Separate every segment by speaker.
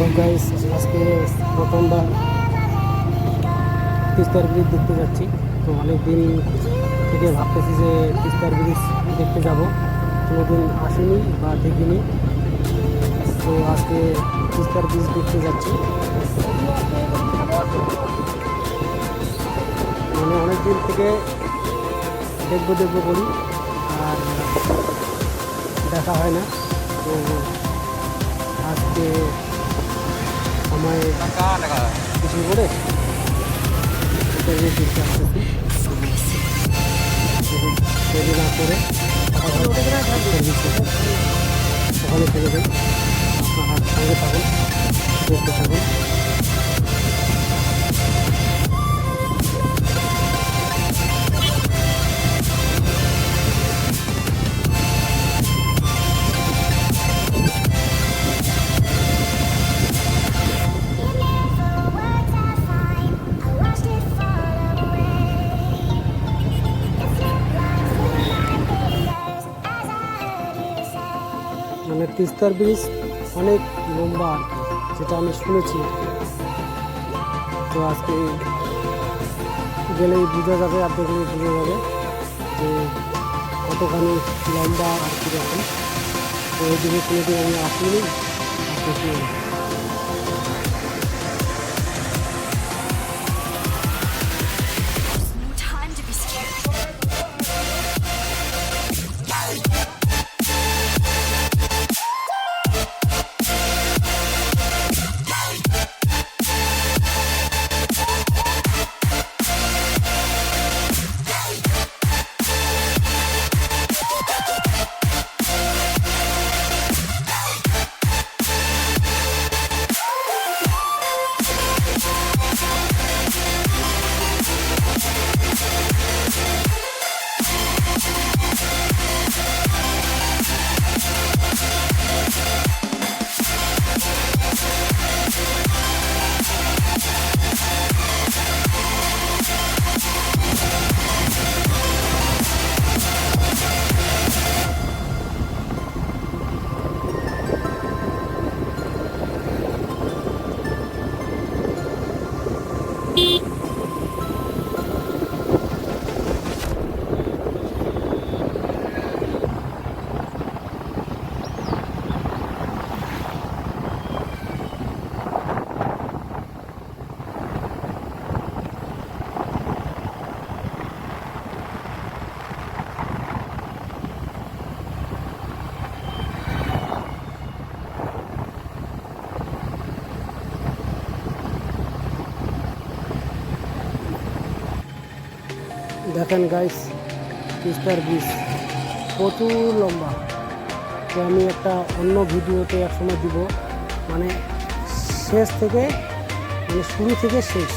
Speaker 1: তো গাইস আজকে প্রথমবার তিস্তার ব্রিজ দেখতে যাচ্ছি। তো অনেক দিন থেকে ভাবতেছি যে তিস্তার ব্রিজ দেখতে যাব, কোনোদিন আসিনি বা দেখিনি। তো আজকে তিস্তার ব্রিজ দেখতে যাচ্ছি, মানে অনেক দিন থেকে দেখবো দেখবো করি, আর দেখা হয় না। তো আজকে সময় কিছু করে দেখতে আসতেছি, দেরি না করে ওখানে চলে যাই। আপনারা সঙ্গে থাকুন, দেখতে থাকুন। মানে তিস্তার ব্রিজ অনেক লম্বা আর কি, যেটা আমি শুনেছি। তো আজকে গেলেই বোঝা যাবে, আর দেখলেই বোঝা যাবে যে কতখানি লম্বা আর কীরকম। তো এই দিকে কোনোদিন আমি আসিনি, আসতেছি। দেখেন গাইস, তিস্তার ব্রিজ প্রচুর লম্বা। তো আমি একটা অন্য ভিডিওতে একসময় দিব, মানে শেষ থেকে, মানে শুরু থেকে শেষ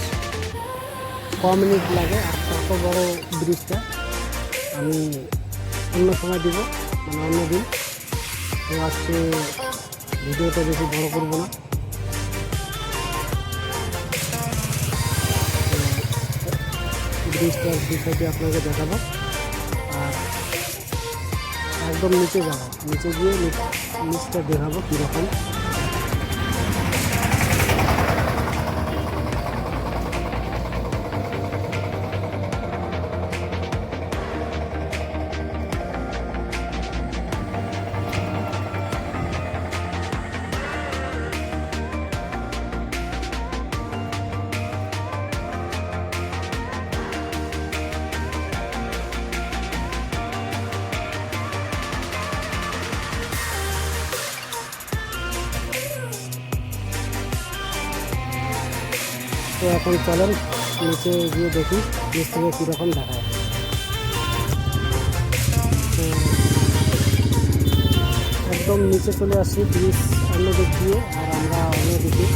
Speaker 1: ক মিনিট লাগে, আর কত বড় ব্রিজটা আমি অন্য সময় দিব, মানে অন্য দিন। তো আজকে ভিডিওটা বেশি বড় করব না। ব্রিজটার বিষয়টি আপনাকে দেখাবো, আর একদম নিচে যাবো, নিচে গিয়ে নিচটা দেখাবো কীরকম। তো এখন চলেন নিচে গিয়ে দেখি নিচ থেকে কীরকম দেখায়। তো একদম নিচে চলে আসি, ব্রিজ অন্য দিক দিয়ে, আর আমরা অন্য দিকে।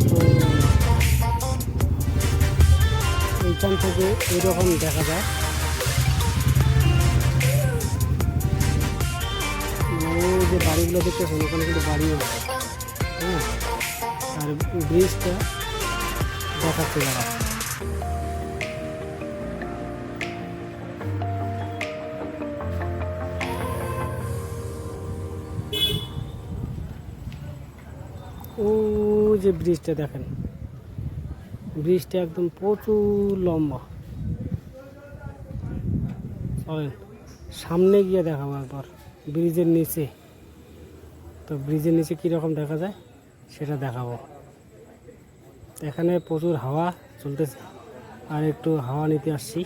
Speaker 1: তো এইখান থেকে এইরকম দেখা যায়, মানে ওই যে বাড়িগুলো দেখতেছেন, ওখানে কিন্তু বাড়িও আছে। হ্যাঁ, আর ব্রিজটা দেখাচ্ছে যারা। ও যে ব্রিজটা দেখেন, ব্রিজটা একদম প্রচুর লম্বা। চলেন সামনে গিয়ে দেখাবো একবার ব্রিজের নিচে। তো ব্রিজের নিচে কীরকম দেখা যায় সেটা দেখাবো। এখানে প্রচুর হাওয়া চলতেছে, আর একটু হাওয়া নিতে আসছি।